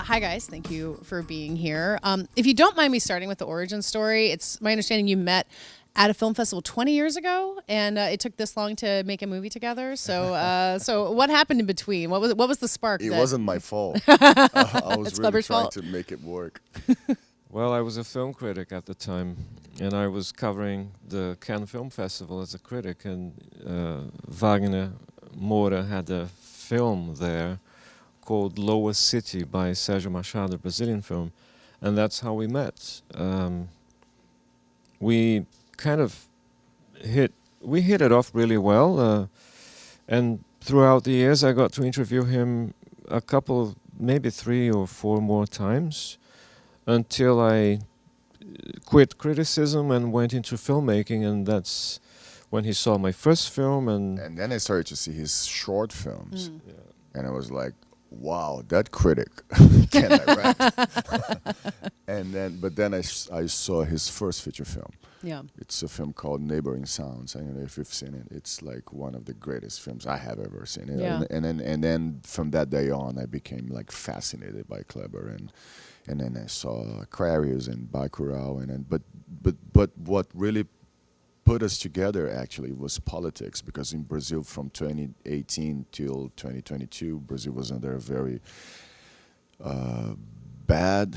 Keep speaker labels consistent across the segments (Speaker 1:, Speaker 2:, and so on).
Speaker 1: Hi, guys. Thank you for being here. If you don't mind me starting with the origin story, it's my understanding you met at a film festival 20 years ago, and it took this long to make a movie together. So, so what happened in between? What was the spark?
Speaker 2: It wasn't my fault. I was
Speaker 1: It's
Speaker 2: really
Speaker 1: Kleber's
Speaker 2: trying
Speaker 1: fault.
Speaker 2: to make it work.
Speaker 3: Well, I was a film critic at the time, and I was covering the Cannes Film Festival as a critic, and Wagner Moura had a film there called Lower City by Sérgio Machado, a Brazilian film, and that's how we met. We kind of hit it off really well, and throughout the years I got to interview him a couple, maybe 3 or 4 more times, until I quit criticism and went into filmmaking, and that's when he saw my first film. And
Speaker 2: then I started to see his short films,
Speaker 3: yeah.
Speaker 2: and I was like, wow, that critic can direct. But then I saw his first feature film.
Speaker 1: Yeah.
Speaker 2: It's a film called Neighboring Sounds. I don't know if you've seen it. It's like one of the greatest films I have ever seen.
Speaker 1: Yeah.
Speaker 2: And then from that day on, I became like fascinated by Kleber, and then I saw Aquarius and Bacurau, but what really put us together actually was politics, because in Brazil from 2018 till 2022, Brazil was under a very bad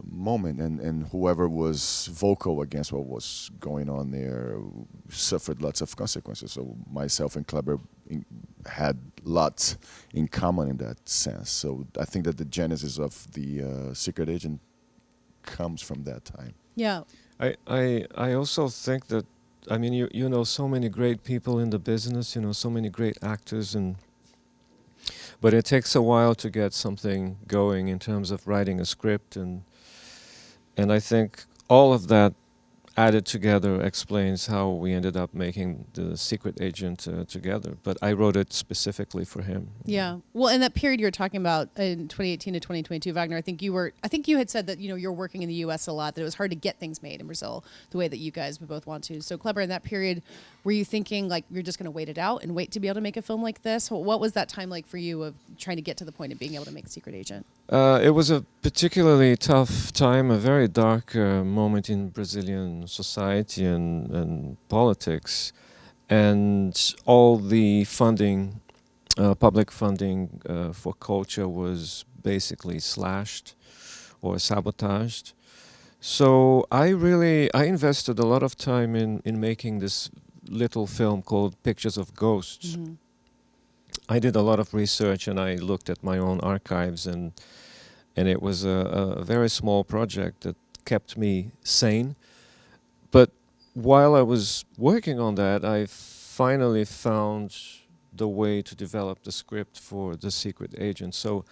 Speaker 2: moment, and whoever was vocal against what was going on there suffered lots of consequences. So myself and Kleber had lots in common in that sense. So I think that the genesis of the Secret Agent comes from that time.
Speaker 1: Yeah.
Speaker 3: I also think that, I mean, you know so many great people in the business, you know so many great actors, but it takes a while to get something going in terms of writing a script, and I think all of that added together explains how we ended up making the Secret Agent together. But I wrote it specifically for him.
Speaker 1: Yeah. Well, in that period you were talking about in 2018 to 2022, Wagner, I think you had said that, you know, you're working in the U.S. a lot, that it was hard to get things made in Brazil the way that you guys would both want to. So, Kleber, in that period, were you thinking like you're just going to wait it out and wait to be able to make a film like this? What was that time like for you of trying to get to the point of being able to make Secret Agent?
Speaker 3: It was a particularly tough time, a very dark moment in Brazilian society and politics, and all the funding, public funding for culture was basically slashed or sabotaged. So I invested a lot of time in making this little film called Pictures of Ghosts.
Speaker 1: Mm-hmm.
Speaker 3: I did a lot of research, and I looked at my own archives, and it was a very small project that kept me sane. But while I was working on that, I finally found the way to develop the script for The Secret Agent. So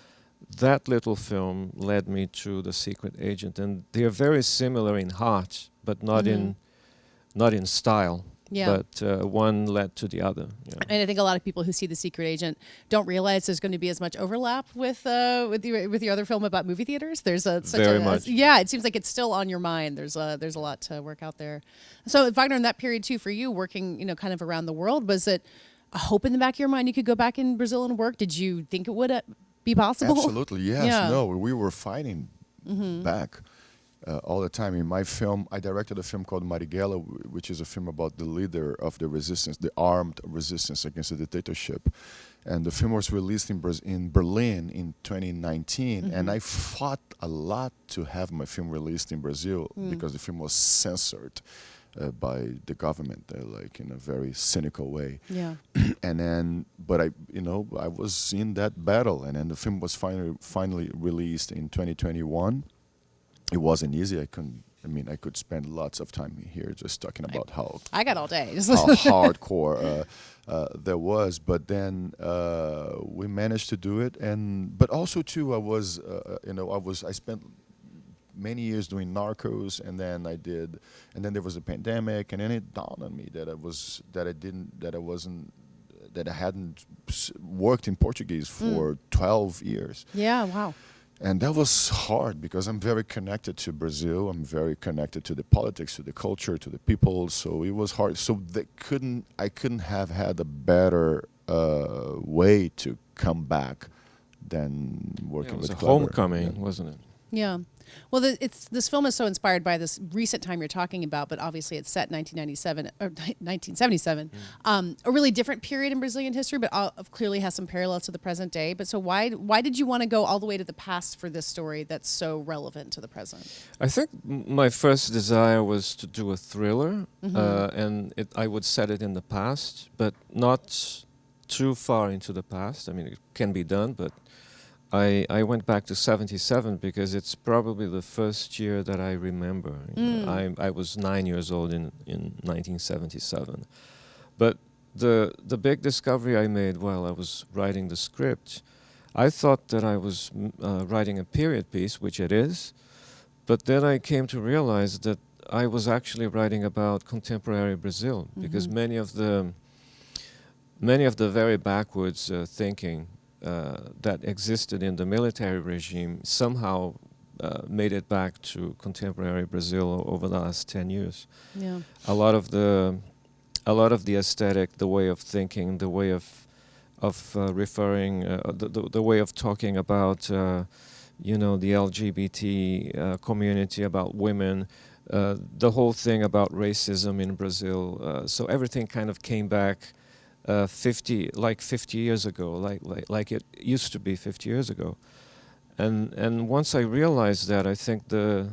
Speaker 3: that little film led me to The Secret Agent, and they are very similar in heart, but not in style.
Speaker 1: Yeah.
Speaker 3: But one led to the other. Yeah.
Speaker 1: And I think a lot of people who see The Secret Agent don't realize there's going to be as much overlap with your other film about movie theaters. There's
Speaker 3: Very much.
Speaker 1: Yeah, it seems like it's still on your mind. There's a lot to work out there. So Wagner, in that period too, for you working, you know, kind of around the world, was it a hope in the back of your mind you could go back in Brazil and work? Did you think it would be possible?
Speaker 2: Absolutely, yes.
Speaker 1: Yeah.
Speaker 2: No, we were fighting back. All the time. In my film, I directed a film called Marighella, which is a film about the leader of the resistance, the armed resistance against the dictatorship. And the film was released in Berlin in 2019, and I fought a lot to have my film released in Brazil because the film was censored by the government, like in a very cynical way.
Speaker 1: Yeah.
Speaker 2: And then, but I was in that battle, and then the film was finally released in 2021. It wasn't easy. I could spend lots of time here just talking about how
Speaker 1: I got all day.
Speaker 2: how hardcore there was. But then we managed to do it, but also too, I spent many years doing Narcos, and then there was a pandemic, and then it dawned on me that I hadn't worked in Portuguese for 12 years.
Speaker 1: Yeah. Wow.
Speaker 2: And that was hard because I'm very connected to Brazil. I'm very connected to the politics, to the culture, to the people. So it was hard. So I couldn't have had a better way to come back than working
Speaker 3: It was
Speaker 2: with
Speaker 3: a
Speaker 2: Kleber.
Speaker 3: homecoming, wasn't it?
Speaker 1: Yeah. Well, this film is so inspired by this recent time you're talking about, but obviously it's set in 1997 or 1977, a really different period in Brazilian history, but clearly has some parallels to the present day. But so why did you want to go all the way to the past for this story that's so relevant to the present?
Speaker 3: I think my first desire was to do a thriller, and I would set it in the past, but not too far into the past. I mean, it can be done, but I went back to 77 because it's probably the first year that I remember. You know, I was 9 years old in 1977. But the big discovery I made while I was writing the script, I thought that I was writing a period piece, which it is, but then I came to realize that I was actually writing about contemporary Brazil, because many of the very backwards thinking that existed in the military regime somehow made it back to contemporary Brazil over the last 10 years.
Speaker 1: Yeah.
Speaker 3: A lot of the aesthetic, the way of thinking, the way of referring, the way of talking about, you know, the LGBT community, about women, the whole thing about racism in Brazil. So everything kind of came back 50 years ago, like it used to be 50 years ago. And once I realized that, I think the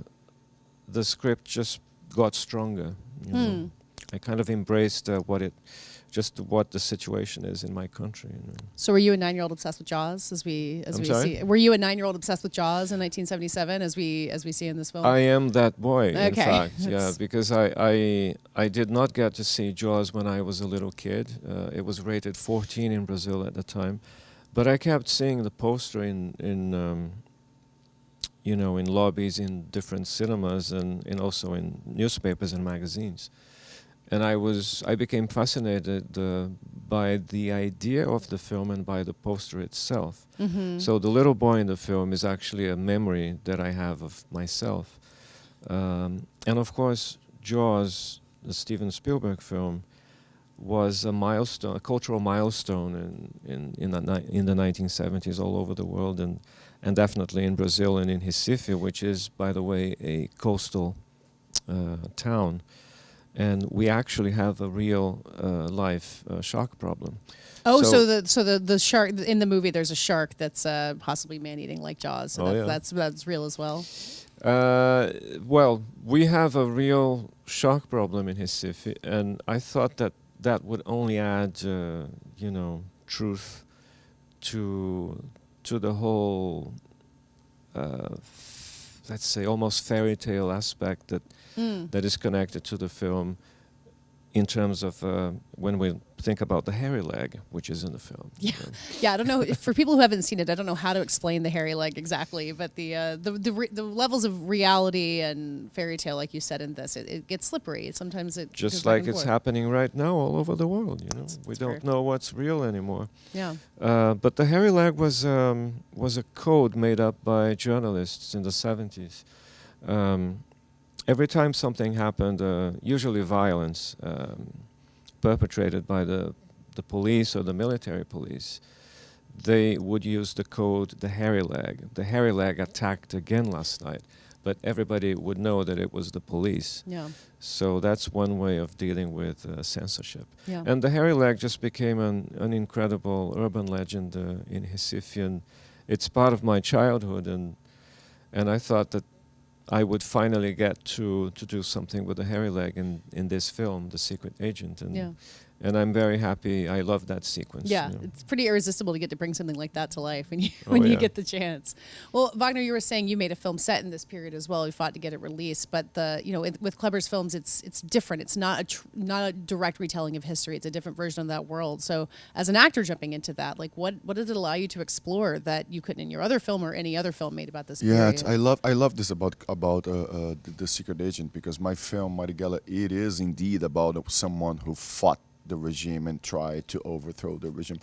Speaker 3: script just got stronger. You know? I kind of embraced what the situation is in my country. You know?
Speaker 1: So were you a 9-year-old obsessed with Jaws, as we
Speaker 3: sorry?
Speaker 1: see? Were you a 9-year-old obsessed with Jaws in 1977, as we see in this film?
Speaker 3: I am that boy, in
Speaker 1: Okay.
Speaker 3: fact. Yeah, because I did not get to see Jaws when I was a little kid. It was rated 14 in Brazil at the time, but I kept seeing the poster in you know, in lobbies in different cinemas and also in newspapers and magazines. And I became fascinated by the idea of the film and by the poster itself. So the little boy in the film is actually a memory that I have of myself. And of course, Jaws, the Steven Spielberg film, was a milestone, a cultural milestone in the 1970s all over the world, and definitely in Brazil and in Recife, which is, by the way, a coastal town. And we actually have a real life shark problem.
Speaker 1: Oh, so the shark in the movie, there's a shark that's possibly man-eating like Jaws. So that's real as well.
Speaker 3: Well, we have a real shark problem in Recife, and I thought that would only add, you know, truth to the whole, let's say, almost fairy tale aspect that is connected to the film, in terms of when we think about the hairy leg, which is in the film.
Speaker 1: Yeah, yeah. I don't know, for people who haven't seen it, I don't know how to explain the hairy leg exactly, but the levels of reality and fairy tale, like you said in this, it gets slippery. Sometimes it
Speaker 3: just
Speaker 1: goes back
Speaker 3: like
Speaker 1: and
Speaker 3: it's
Speaker 1: forth.
Speaker 3: happening right now all over the world. You know, we
Speaker 1: fair.
Speaker 3: don't know what's real anymore.
Speaker 1: Yeah.
Speaker 3: But the hairy leg was a code made up by journalists in the 70s. Every time something happened, usually violence, perpetrated by the police or the military police, they would use the code the hairy leg. The hairy leg attacked again last night, but everybody would know that it was the police.
Speaker 1: Yeah.
Speaker 3: So that's one way of dealing with censorship.
Speaker 1: Yeah.
Speaker 3: And the hairy leg just became an incredible urban legend in Recife, and it's part of my childhood, and I thought that I would finally get to do something with the hairy leg in this film, The Secret Agent, and I'm very happy. I love that sequence.
Speaker 1: Yeah,
Speaker 3: you know.
Speaker 1: it's pretty irresistible to get to bring something like that to life when you get the chance. Well, Wagner, you were saying you made a film set in this period as well. You fought to get it released, but with Kleber's films, it's different. It's not a direct retelling of history. It's a different version of that world. So, as an actor jumping into that, like what does it allow you to explore that you couldn't in your other film or any other film made about this period?
Speaker 2: I love this about the Secret Agent, because my film Marighella, it is indeed about someone who fought the regime and tried to overthrow the regime.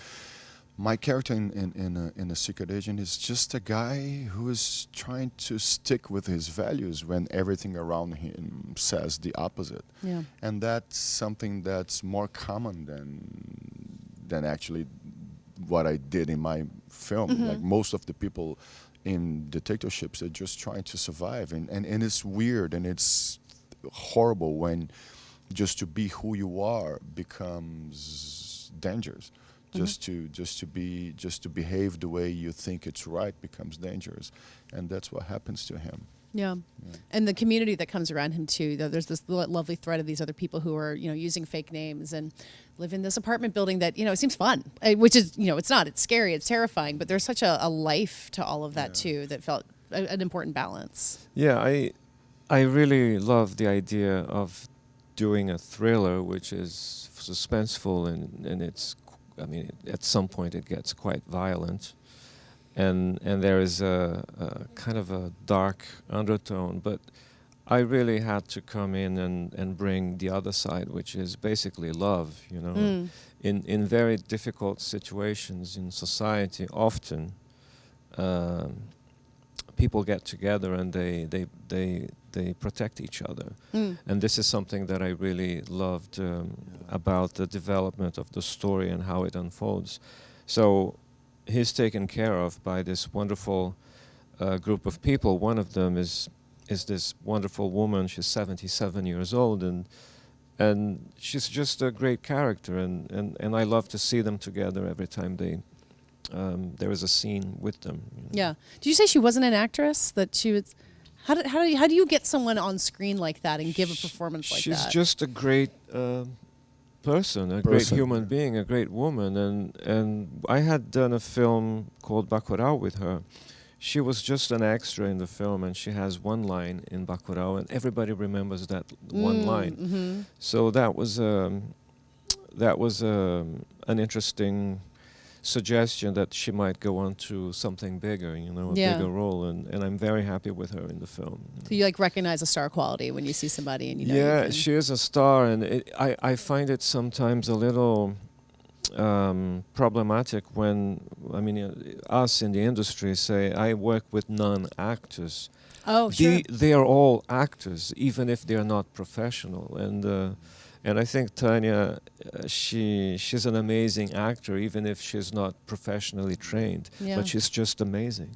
Speaker 2: My character in The Secret Agent is just a guy who is trying to stick with his values when everything around him says the opposite.
Speaker 1: Yeah.
Speaker 2: And that's something that's more common than actually what I did in film. Like most of the people in dictatorships are just trying to survive, and it's weird and it's horrible when just to be who you are becomes dangerous. Just to behave the way you think it's right becomes dangerous, and that's what happens to him.
Speaker 1: Yeah. And the community that comes around him too. There's this lovely thread of these other people who are, using fake names and live in this apartment building that, it seems fun, which is, it's not, it's scary, it's terrifying, but there's such a life to all of that too, that felt an important balance.
Speaker 3: Yeah, I really love the idea of doing a thriller which is suspenseful and it's, at some point it gets quite violent. And there is a kind of a dark undertone, but I really had to come in and bring the other side, which is basically love, In very difficult situations in society, often people get together and they protect each other. And this is something that I really loved about the development of the story and how it unfolds. So he's taken care of by this wonderful group of people. One of them is this wonderful woman. She's 77 years old, and she's just a great character. And I love to see them together every time there is a scene with them.
Speaker 1: Yeah. Did you say she wasn't an actress? That she was. How do you get someone on screen like that and give a performance like that?
Speaker 3: She's just a great person, a great human being, a great woman, and I had done a film called Bacurau with her. She was just an extra in the film, and she has one line in Bacurau, and everybody remembers that one line. So that was an interesting suggestion that she might go on to something bigger, a bigger role, and I'm very happy with her in the film.
Speaker 1: So you recognize a star quality when you see somebody, and
Speaker 3: Yeah, she is a star, and I find it sometimes a little problematic when us in the industry say I work with non-actors.
Speaker 1: Oh, sure.
Speaker 3: They are all actors, even if they are not professional, and I think Tanya, she's an amazing actor, even if she's not professionally trained.
Speaker 1: Yeah.
Speaker 3: But she's just amazing.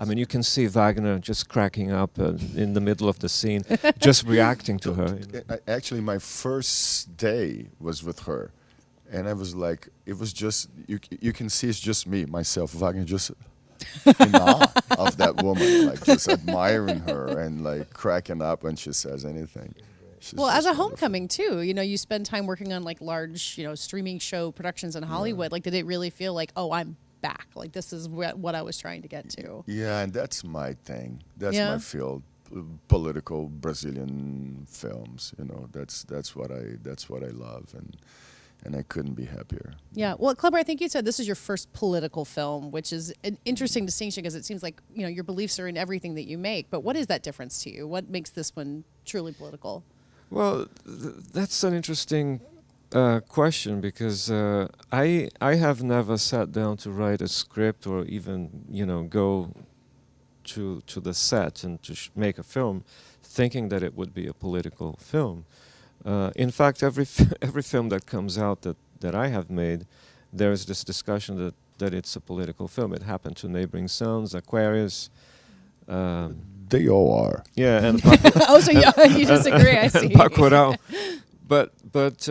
Speaker 3: You can see Wagner just cracking up in the middle of the scene, just reacting to her.
Speaker 2: Actually, my first day was with her, and I was like, it was just you can see it's just me, myself, Wagner, just in awe of that woman, like just admiring her and like cracking up when she says anything.
Speaker 1: Well, as a homecoming too, you spend time working on large, streaming show productions in Hollywood. Like, did it really feel like, oh, I'm back? Like, this is what I was trying to get to.
Speaker 2: Yeah, and that's my thing. That's my field. Political Brazilian films. That's what I love, and I couldn't be happier.
Speaker 1: Yeah. Well, Kleber, I think you said this is your first political film, which is an interesting distinction because it seems like your beliefs are in everything that you make. But what is that difference to you? What makes this one truly political?
Speaker 3: Well, that's an interesting question because I have never sat down to write a script or even go to the set and to make a film thinking that it would be a political film. In fact, every film that comes out that I have made, there is this discussion that it's a political film. It happened to Neighboring Sons, Aquarius.
Speaker 2: They all are.
Speaker 3: Yeah, and
Speaker 1: oh, so you disagree? I see.
Speaker 3: Bacurau. But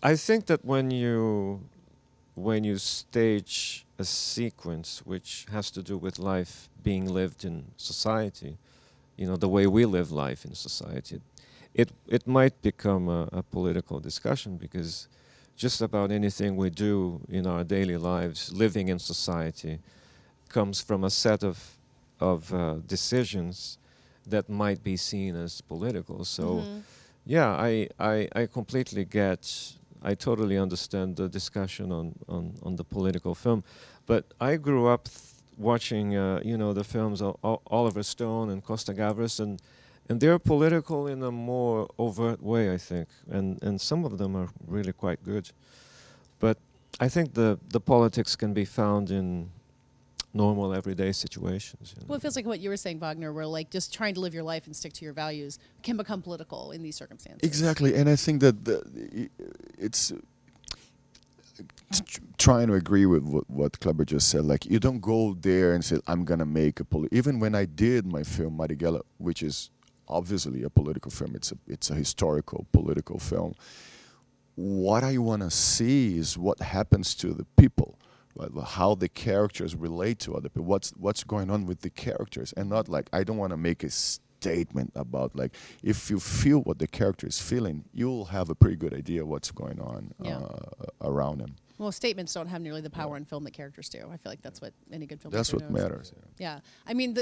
Speaker 3: I think that when you stage a sequence which has to do with life being lived in society, the way we live life in society, it might become a political discussion because just about anything we do in our daily lives, living in society, comes from a set of decisions that might be seen as political. So, yeah, I completely I totally understand the discussion on the political film. But I grew up watching, the films of Oliver Stone and Costa Gavras, and they're political in a more overt way, I think. And some of them are really quite good. But I think the politics can be found in normal everyday situations.
Speaker 1: Well, it feels like what you were saying, Wagner, where just trying to live your life and stick to your values can become political in these circumstances.
Speaker 2: Exactly, and I think that it's trying to agree with what Kleber just said. Like, you don't go there and say, I'm going to make a even when I did my film, Marighella, which is obviously a political film, it's a historical political film. What I want to see is what happens to the people, right? How the characters relate to other people, what's going on with the characters, and not like, I don't want to make a statement about, like, if you feel what the character is feeling, you'll have a pretty good idea what's going on around him.
Speaker 1: Well, statements don't have nearly the power in film that characters do. I feel like that's what any good filmmaker
Speaker 2: That's what
Speaker 1: knows.
Speaker 2: matters.
Speaker 1: Yeah. I mean,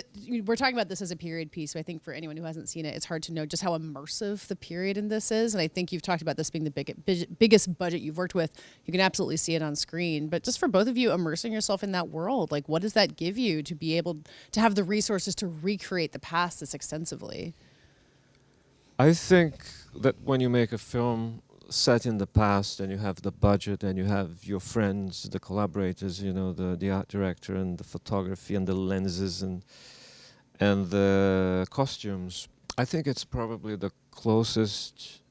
Speaker 1: we're talking about this as a period piece, so I think for anyone who hasn't seen it, it's hard to know just how immersive the period in this is. And I think you've talked about this being the biggest budget you've worked with. You can absolutely see it on screen. But just for both of you, immersing yourself in that world, like, what does that give you to be able to have the resources to recreate the past this extensively?
Speaker 3: I think that when you make a film set in the past and you have the budget and you have your friends, the collaborators, you know, the art director and the photography and the lenses and the costumes, I think it's probably the closest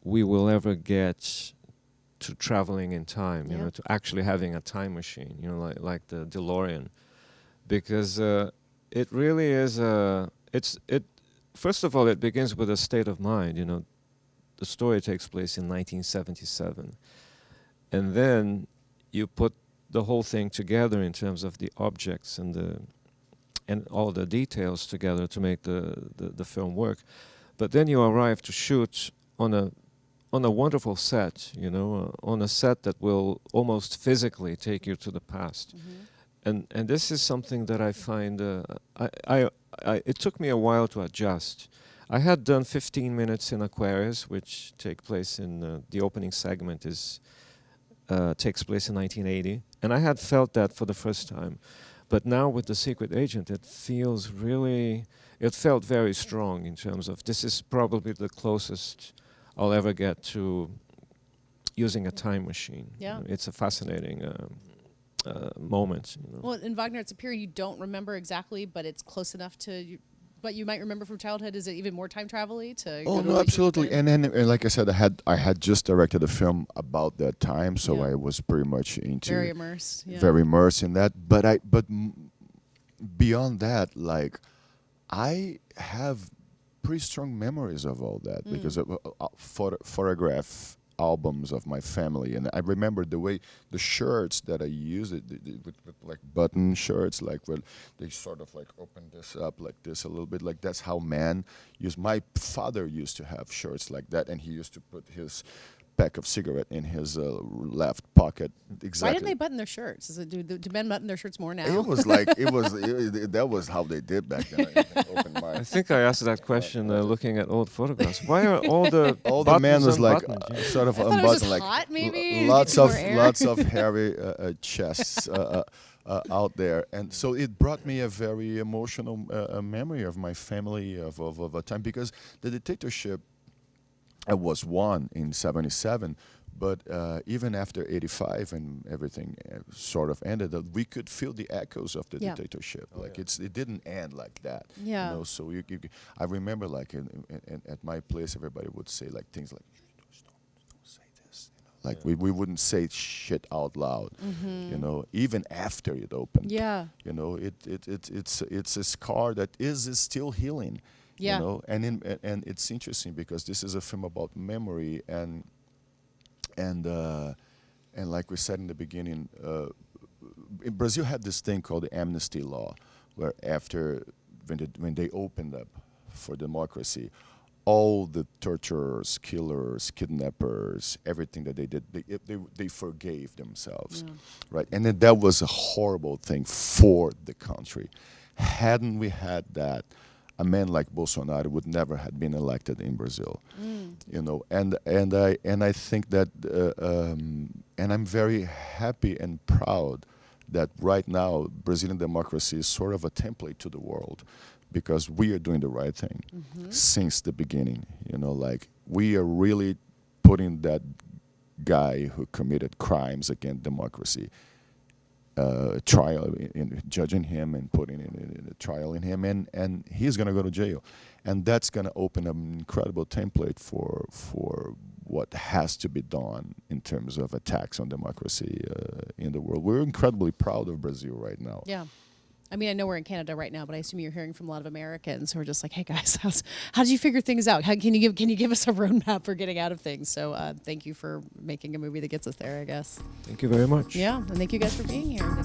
Speaker 3: we will ever get to traveling in time, you know, to actually having a time machine, you know, like the DeLorean, because it really is first of all, it begins with a state of mind, you know. The story takes place in 1977. And then you put the whole thing together in terms of the objects and all the details together to make the film work. But then you arrive to shoot on a wonderful set, you know, on a set that will almost physically take you to the past. Mm-hmm. And this is something that I find, it took me a while to adjust. I had done 15 minutes in Aquarius, which take place in the opening segment takes place in 1980, and I had felt that for the first time. But now with The Secret Agent, it felt very strong in terms of, this is probably the closest I'll ever get to using a time machine.
Speaker 1: Yeah.
Speaker 3: It's a fascinating moment. You know.
Speaker 1: Well, in Wagner, it's a period you don't remember exactly, but it's close enough to... But you might remember from childhood. Is it even more time travel-y to?
Speaker 2: Oh no, absolutely. And then, like I said, I had just directed a film about that time, so I was pretty much into
Speaker 1: very immersed,
Speaker 2: very immersed in that. But beyond that, like, I have pretty strong memories of all that because of photograph albums of my family, and I remember the way the shirts that I used with like button shirts, like where they sort of like open this up like this a little bit, like that's how man used. My father used to have shirts like that, and he used to put his pack of cigarette in his left pocket. Exactly.
Speaker 1: Why didn't they button their shirts? Do men button their shirts more now?
Speaker 2: It was like that was how they did back then.
Speaker 3: I think I asked that question looking at old photographs. Why are all the
Speaker 2: men was like sort of unbuttoned, like
Speaker 1: hot, maybe?
Speaker 2: lots of hairy chests out there, and so it brought me a very emotional memory of my family of a time, because the dictatorship was won in 77, but even after 85 and everything sort of ended, we could feel the echoes of the dictatorship. It didn't end like that.
Speaker 1: Yeah.
Speaker 2: You know, so I remember like at my place, everybody would say like things like, don't say this. You know? Like we wouldn't say shit out loud. Mm-hmm. You know, even after it opened.
Speaker 1: Yeah.
Speaker 2: You know, it's a scar that is still healing.
Speaker 1: Yeah.
Speaker 2: You know, and it's interesting because this is a film about memory and like we said in the beginning, Brazil had this thing called the Amnesty law, where when they opened up for democracy, all the torturers, killers, kidnappers, everything that they did, they forgave themselves, right? And then that was a horrible thing for the country. Hadn't we had that, a man like Bolsonaro would never have been elected in Brazil, you know. And I think that, and I'm very happy and proud that right now Brazilian democracy is sort of a template to the world, because we are doing the right thing since the beginning. You know, like we are really putting that guy who committed crimes against democracy trial, in judging him and putting in a trial in him, and he's going to go to jail, and that's going to open an incredible template for what has to be done in terms of attacks on democracy in the world. We're incredibly proud of Brazil right now.
Speaker 1: Yeah. I mean, I know we're in Canada right now, but I assume you're hearing from a lot of Americans who are just like, "Hey guys, how did you figure things out? Can you give us a roadmap for getting out of things?" So thank you for making a movie that gets us there, I guess.
Speaker 3: Thank you very much.
Speaker 1: Yeah, and thank you guys for being here.